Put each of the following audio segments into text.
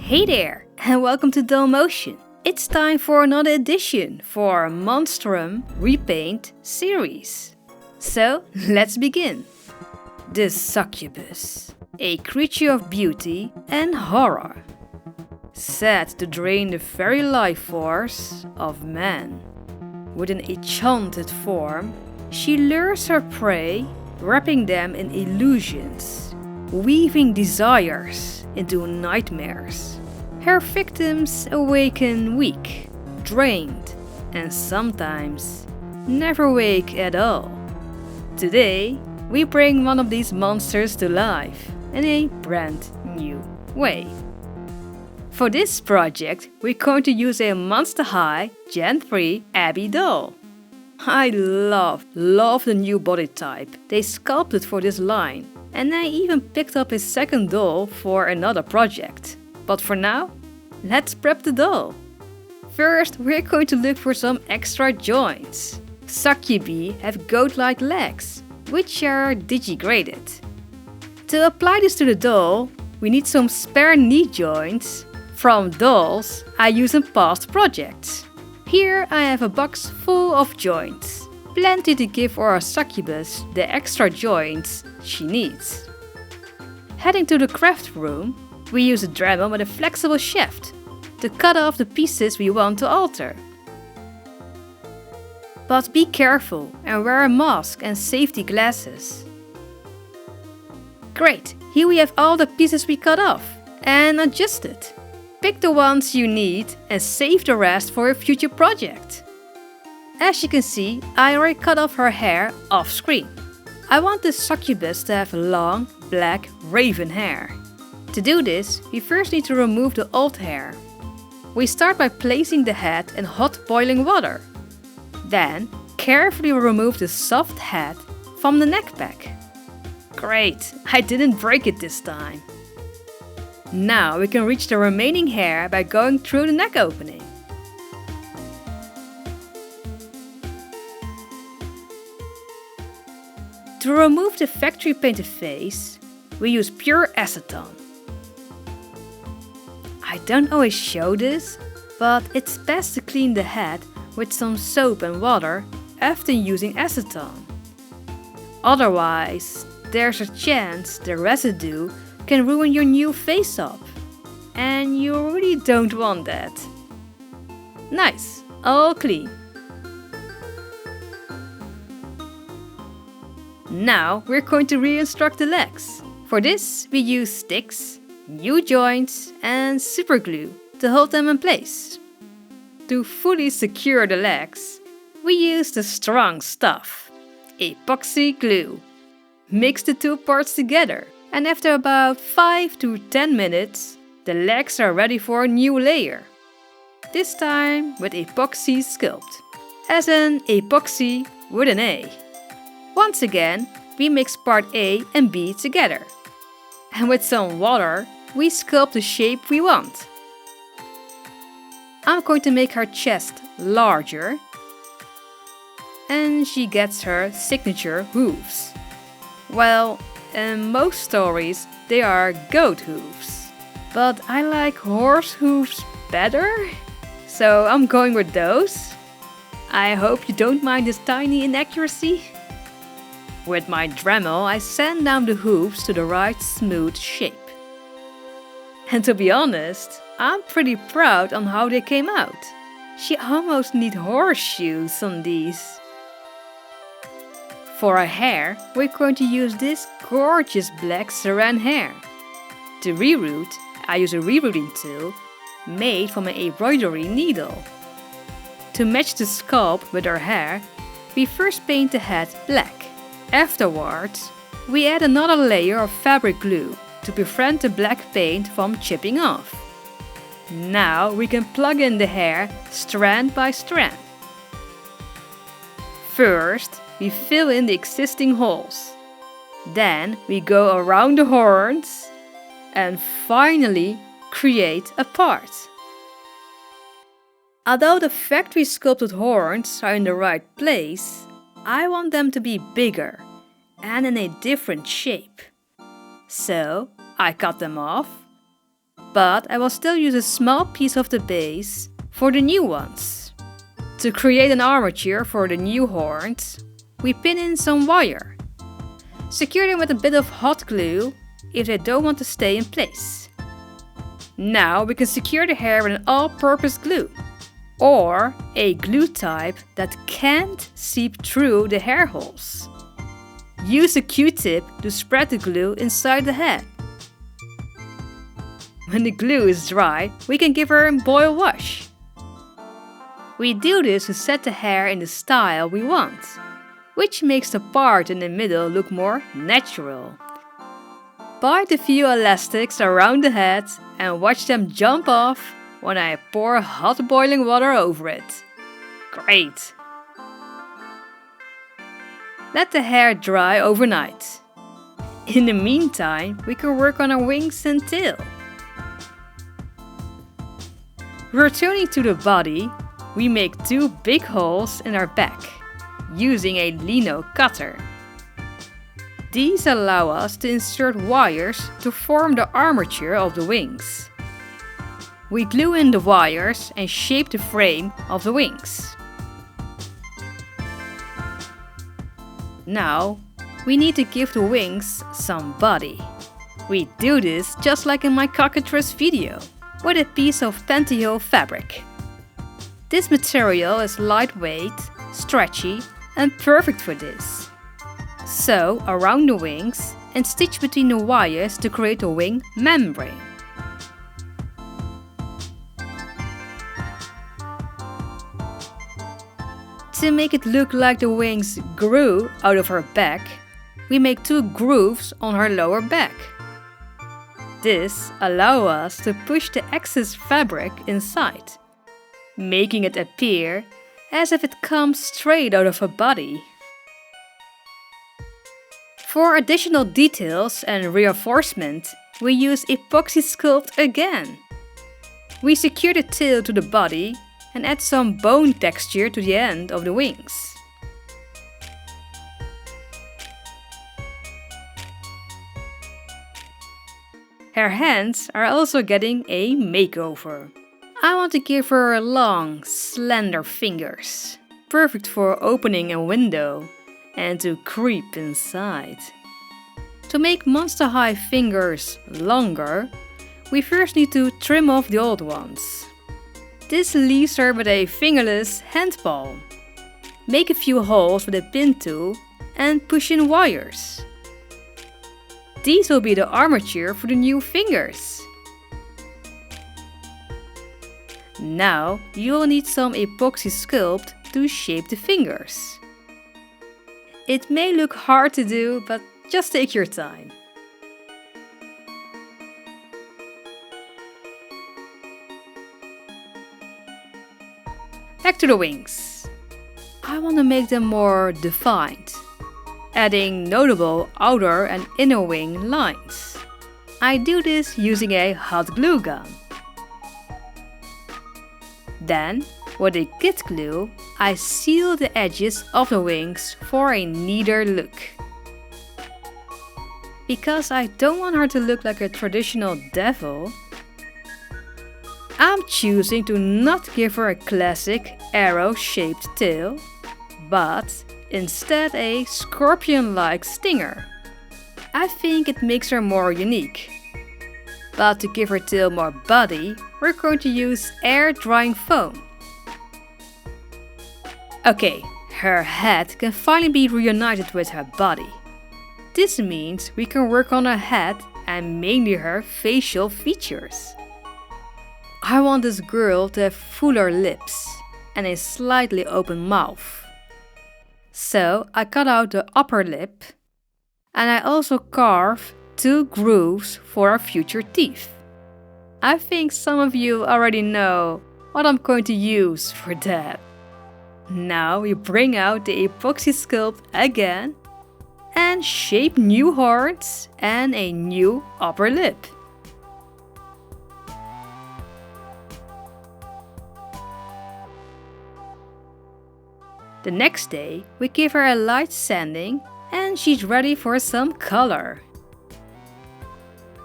Hey there, and welcome to DollMotion. It's time for another edition for Monstrum Repaint series. So, let's begin. The Succubus, a creature of beauty and horror, set to drain the very life force of man. With an enchanted form, she lures her prey, wrapping them in illusions, weaving desires into nightmares. Her victims awaken weak, drained, and sometimes never awake at all. Today, we bring one of these monsters to life in a brand new way. For this project, we're going to use a Monster High Gen 3 Abbey doll. I love the new body type they sculpted for this line, and I even picked up a second doll for another project. But for now, let's prep the doll. First, we're going to look for some extra joints. Succubi have goat-like legs, which are digigraded. To apply this to the doll, we need some spare knee joints from dolls I use in past projects. Here I have a box full of joints, plenty to give our succubus the extra joints she needs. Heading to the craft room, we use a Dremel with a flexible shaft to cut off the pieces we want to alter. But be careful and wear a mask and safety glasses. Great, here we have all the pieces we cut off and adjusted. Pick the ones you need and save the rest for a future project. As you can see, I already cut off her hair off screen. I want this succubus to have long, black, raven hair. To do this, we first need to remove the old hair. We start by placing the head in hot boiling water. Then, carefully remove the soft head from the neck pack. Great, I didn't break it this time. Now we can reach the remaining hair by going through the neck opening. To remove the factory painted face, we use pure acetone. I don't always show this, but it's best to clean the head with some soap and water after using acetone. Otherwise, there's a chance the residue can ruin your new face up, and you really don't want that. Nice, all clean. Now we're going to reconstruct the legs. For this, we use sticks, new joints and superglue to hold them in place. To fully secure the legs, we use the strong stuff, epoxy glue. Mix the two parts together, and after about 5 to 10 minutes, the legs are ready for a new layer. This time with epoxy sculpt, as in epoxy with an A. Once again, we mix part A and B together. And with some water, we sculpt the shape we want. I'm going to make her chest larger, and she gets her signature hooves. Well, in most stories they are goat hooves, but I like horse hooves better, so I'm going with those. I hope you don't mind this tiny inaccuracy. With my Dremel, I sand down the hooves to the right smooth shape. And to be honest, I'm pretty proud on how they came out. She almost needs horseshoes on these. For her hair, we're going to use this gorgeous black saran hair. To reroot, I use a rerooting tool made from an embroidery needle. To match the sculpt with her hair, we first paint the head black. Afterwards, we add another layer of fabric glue to prevent the black paint from chipping off. Now we can plug in the hair strand by strand. First, we fill in the existing holes. Then we go around the horns and finally create a part. Although the factory sculpted horns are in the right place, I want them to be bigger and in a different shape. So I cut them off, but I will still use a small piece of the base for the new ones. To create an armature for the new horns, we pin in some wire. Secure them with a bit of hot glue if they don't want to stay in place. Now we can secure the hair with an all-purpose glue, or a glue type that can't seep through the hair holes. Use a Q-tip to spread the glue inside the head. When the glue is dry, we can give her a boil wash. We do this to set the hair in the style we want, which makes the part in the middle look more natural. Bind a few elastics around the head and watch them jump off when I pour hot boiling water over it. Great! Let the hair dry overnight. In the meantime, we can work on our wings and tail. Returning to the body, we make 2 big holes in our back, using a lino cutter. These allow us to insert wires to form the armature of the wings. We glue in the wires and shape the frame of the wings. Now, we need to give the wings some body. We do this just like in my cockatrice video, with a piece of pantyhose fabric. This material is lightweight, stretchy, and perfect for this. Sew around the wings and stitch between the wires to create a wing membrane. To make it look like the wings grew out of her back, we make 2 grooves on her lower back. This allows us to push the excess fabric inside, making it appear as if it comes straight out of her body. For additional details and reinforcement, we use epoxy sculpt again. We secure the tail to the body and add some bone texture to the end of the wings. Her hands are also getting a makeover. I want to give her long, slender fingers, perfect for opening a window and to creep inside. To make monster high fingers longer, we first need to trim off the old ones. This leaves her with a fingerless hand palm. Make a few holes with a pin tool and push in wires. These will be the armature for the new fingers. Now you will need some epoxy sculpt to shape the fingers. It may look hard to do, but just take your time. Back to the wings. I want to make them more defined, adding notable outer and inner wing lines. I do this using a hot glue gun. Then, with a kit glue, I seal the edges of the wings for a neater look. Because I don't want her to look like a traditional devil, I'm choosing to not give her a classic arrow-shaped tail, but instead a scorpion-like stinger. I think it makes her more unique. But to give her tail more body, we're going to use air drying foam. Okay, her head can finally be reunited with her body. This means we can work on her head and mainly her facial features. I want this girl to have fuller lips and a slightly open mouth. So I cut out the upper lip and I also carve 2 grooves for our future teeth. I think some of you already know what I'm going to use for that. Now we bring out the epoxy sculpt again and shape new horns and a new upper lip. The next day, we give her a light sanding and she's ready for some color.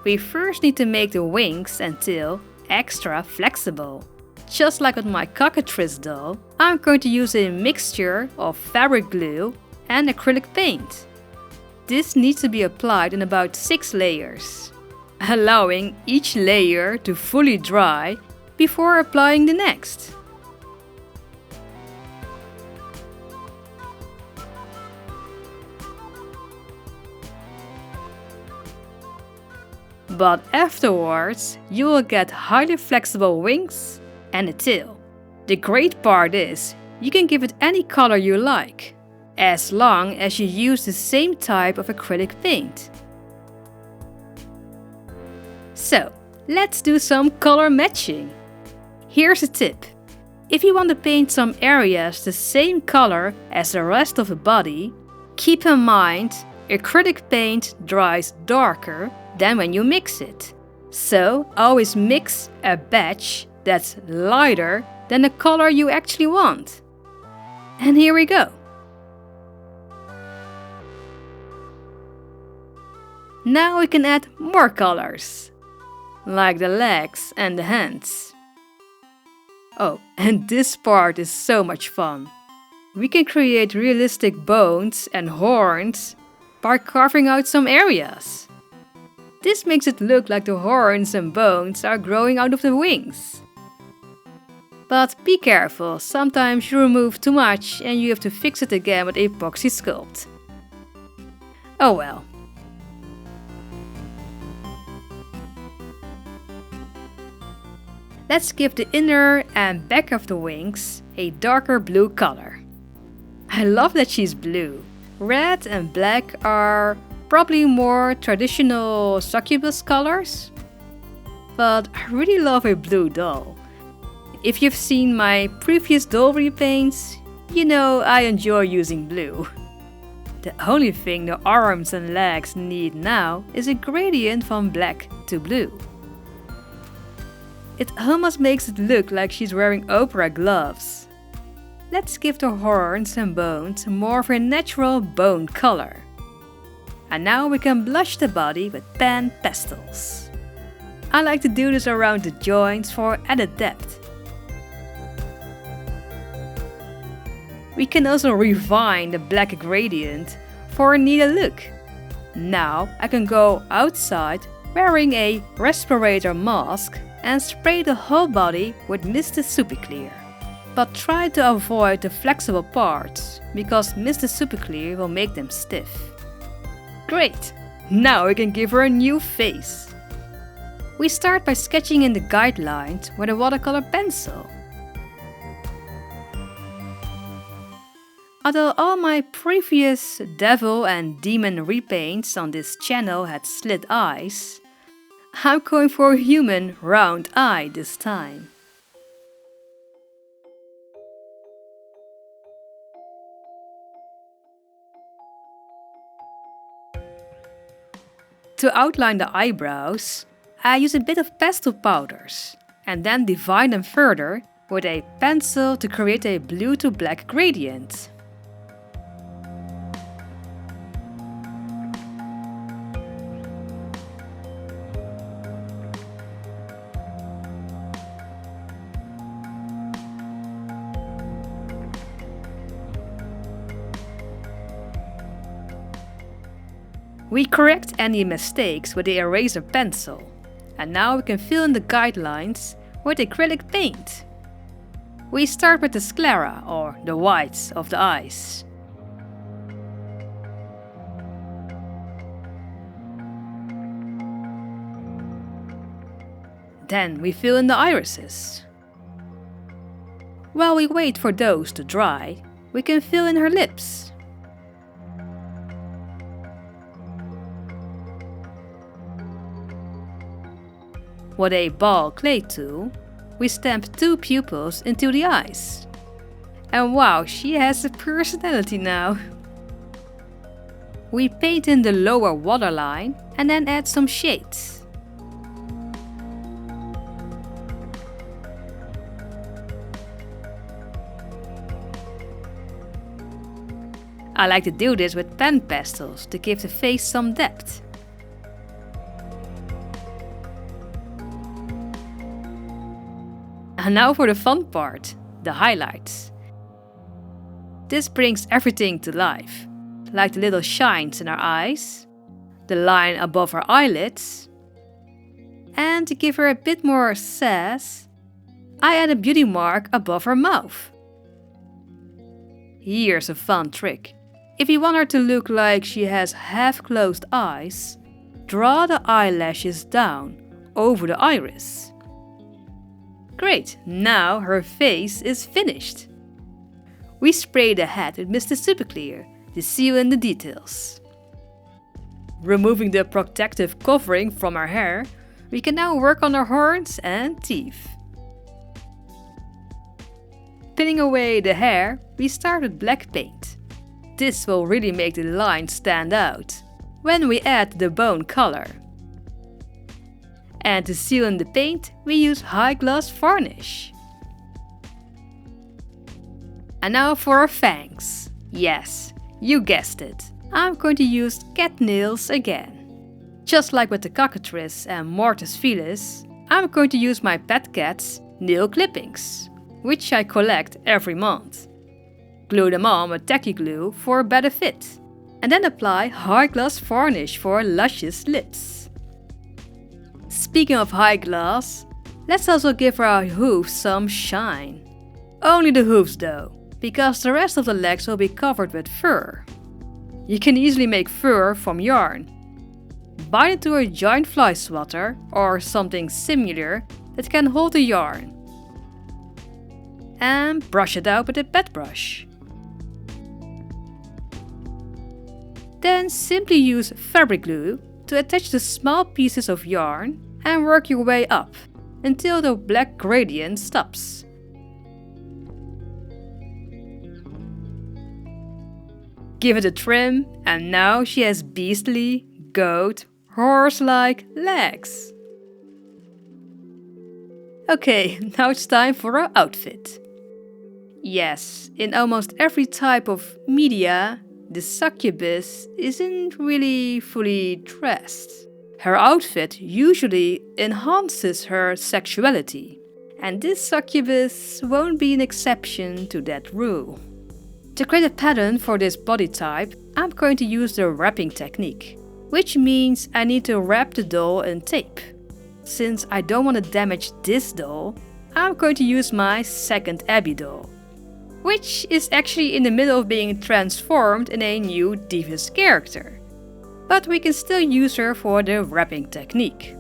We first need to make the wings and tail extra flexible. Just like with my cockatrice doll, I'm going to use a mixture of fabric glue and acrylic paint. This needs to be applied in about 6 layers, allowing each layer to fully dry before applying the next. But afterwards, you will get highly flexible wings and a tail. The great part is, you can give it any color you like, as long as you use the same type of acrylic paint. So, let's do some color matching. Here's a tip. If you want to paint some areas the same color as the rest of the body, keep in mind acrylic paint dries darker than when you mix it. So always mix a batch that's lighter than the color you actually want. And here we go. Now we can add more colors, like the legs and the hands. Oh, and this part is so much fun. We can create realistic bones and horns by carving out some areas. This makes it look like the horns and bones are growing out of the wings. But be careful, sometimes you remove too much and you have to fix it again with epoxy sculpt. Oh well. Let's give the inner and back of the wings a darker blue color. I love that she's blue. Red and black are probably more traditional succubus colors, but I really love a blue doll. If you've seen my previous doll repaints, you know I enjoy using blue. The only thing the arms and legs need now is a gradient from black to blue. It almost makes it look like she's wearing opera gloves. Let's give the horns and bones more of a natural bone color. And now we can blush the body with pan pastels. I like to do this around the joints for added depth. We can also refine the black gradient for a neater look. Now I can go outside wearing a respirator mask and spray the whole body with Mr. Super Clear. But try to avoid the flexible parts, because Mr. Super Clear will make them stiff. Great! Now we can give her a new face. We start by sketching in the guidelines with a watercolor pencil. Although all my previous devil and demon repaints on this channel had slit eyes, I'm going for a human round eye this time. To outline the eyebrows, I use a bit of pastel powders and then divide them further with a pencil to create a blue to black gradient. We correct any mistakes with the eraser pencil, and now we can fill in the guidelines with acrylic paint. We start with the sclera, or the whites of the eyes. Then we fill in the irises. While we wait for those to dry, we can fill in her lips. With a ball clay tool, we stamp 2 pupils into the eyes. And wow, she has a personality now. We paint in the lower waterline and then add some shades. I like to do this with pen pastels to give the face some depth. And now for the fun part, the highlights. This brings everything to life, like the little shines in our eyes, the line above her eyelids, and to give her a bit more sass, I add a beauty mark above her mouth. Here's a fun trick. If you want her to look like she has half-closed eyes, draw the eyelashes down over the iris. Great, now her face is finished. We spray the head with Mr. Superclear to seal in the details. Removing the protective covering from her hair, we can now work on her horns and teeth. Pinning away the hair, we start with black paint. This will really make the line stand out when we add the bone color. And to seal in the paint, we use high gloss varnish. And now for our fangs. Yes, you guessed it. I'm going to use cat nails again. Just like with the cockatrice and Mortis Felis, I'm going to use my pet cat's nail clippings, which I collect every month. Glue them on with tacky glue for a better fit, and then apply high gloss varnish for luscious lips. Speaking of high gloss, let's also give our hooves some shine. Only the hooves though, because the rest of the legs will be covered with fur. You can easily make fur from yarn. Bind it to a giant fly swatter or something similar that can hold the yarn. And brush it out with a pet brush. Then simply use fabric glue to attach the small pieces of yarn and work your way up until the black gradient stops. Give it a trim and now she has beastly, goat, horse-like legs. Okay, now it's time for our outfit. Yes, in almost every type of media, the succubus isn't really fully dressed. Her outfit usually enhances her sexuality, and this succubus won't be an exception to that rule. To create a pattern for this body type, I'm going to use the wrapping technique, which means I need to wrap the doll in tape. Since I don't want to damage this doll, I'm going to use my second Abbey doll, which is actually in the middle of being transformed in a new devious character. But we can still use her for the wrapping technique,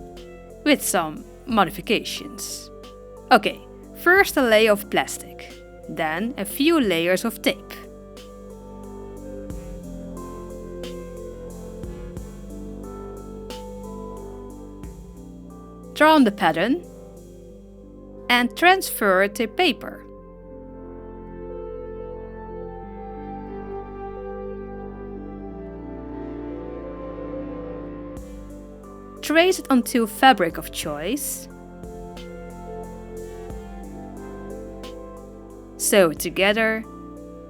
with some modifications. Okay, first a layer of plastic, then a few layers of tape. Draw on the pattern and transfer it to paper. Trace it onto fabric of choice. Sew it together.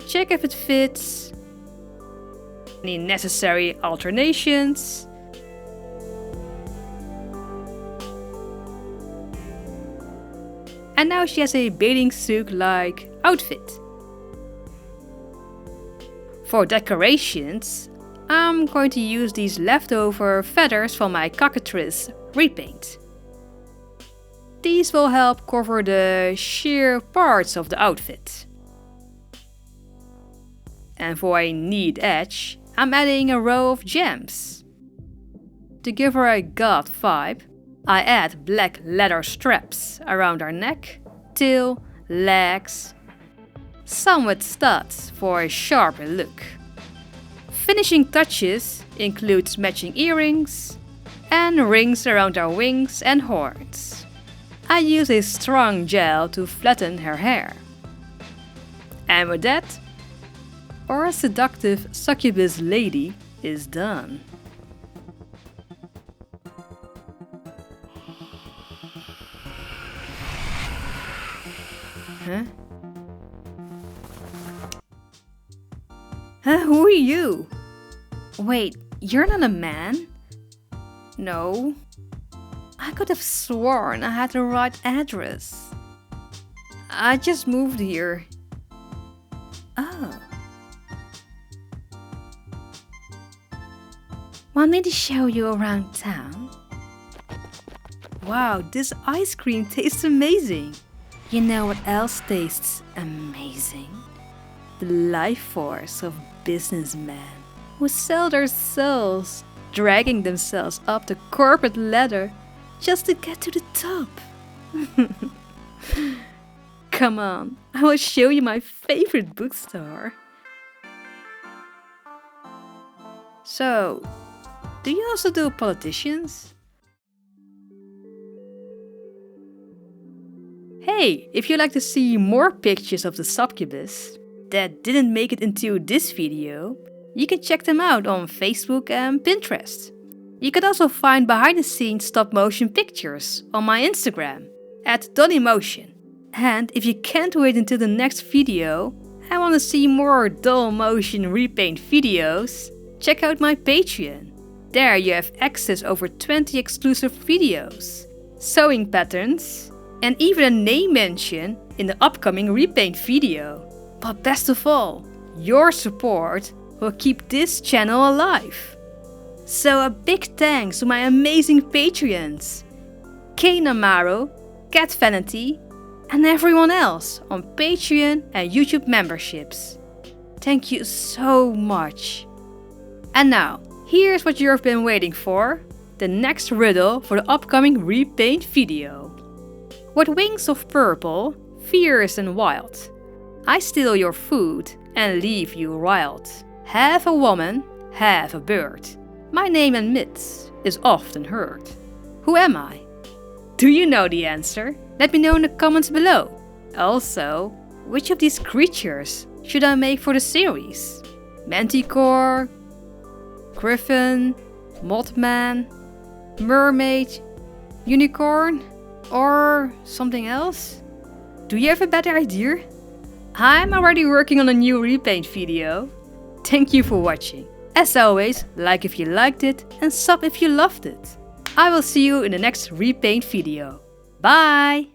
Check if it fits. Any necessary alternations. And now she has a bathing suit-like outfit. For decorations, I'm going to use these leftover feathers from my cockatrice repaint. These will help cover the sheer parts of the outfit. And for a neat edge, I'm adding a row of gems. To give her a goth vibe, I add black leather straps around her neck, tail, legs, some with studs for a sharper look. Finishing touches includes matching earrings and rings around her wings and horns. I use a strong gel to flatten her hair. And with that, our seductive succubus lady is done. Huh? Who are you? Wait, you're not a man? No. I could have sworn I had the right address. I just moved here. Oh. Want me to show you around town? Wow, this ice cream tastes amazing. You know what else tastes amazing? The life force of businessmen who sell their souls, dragging themselves up the corporate ladder just to get to the top. Come on, I will show you my favorite bookstore. So, do you also do politicians? Hey, if you'd like to see more pictures of the succubus that didn't make it into this video, you can check them out on Facebook and Pinterest. You can also find behind the scenes stop motion pictures on my Instagram at DollMotion. And if you can't wait until the next video and want to see more DollMotion repaint videos, check out my Patreon. There you have access over 20 exclusive videos, sewing patterns, and even a name mention in the upcoming repaint video. But best of all, your support will keep this channel alive. So a big thanks to my amazing Patreons, Kanamaro, Cat Vanity, and everyone else on Patreon and YouTube memberships. Thank you so much. And now, here's what you've been waiting for, the next riddle for the upcoming repaint video. With wings of purple, fierce and wild, I steal your food and leave you riled. Half a woman, half a bird. My name and myths is often heard. Who am I? Do you know the answer? Let me know in the comments below. Also, which of these creatures should I make for the series? Manticore, Griffin, Mothman, Mermaid, Unicorn, or something else? Do you have a better idea? I'm already working on a new repaint video. Thank you for watching. As always, like if you liked it and sub if you loved it. I will see you in the next repaint video. Bye!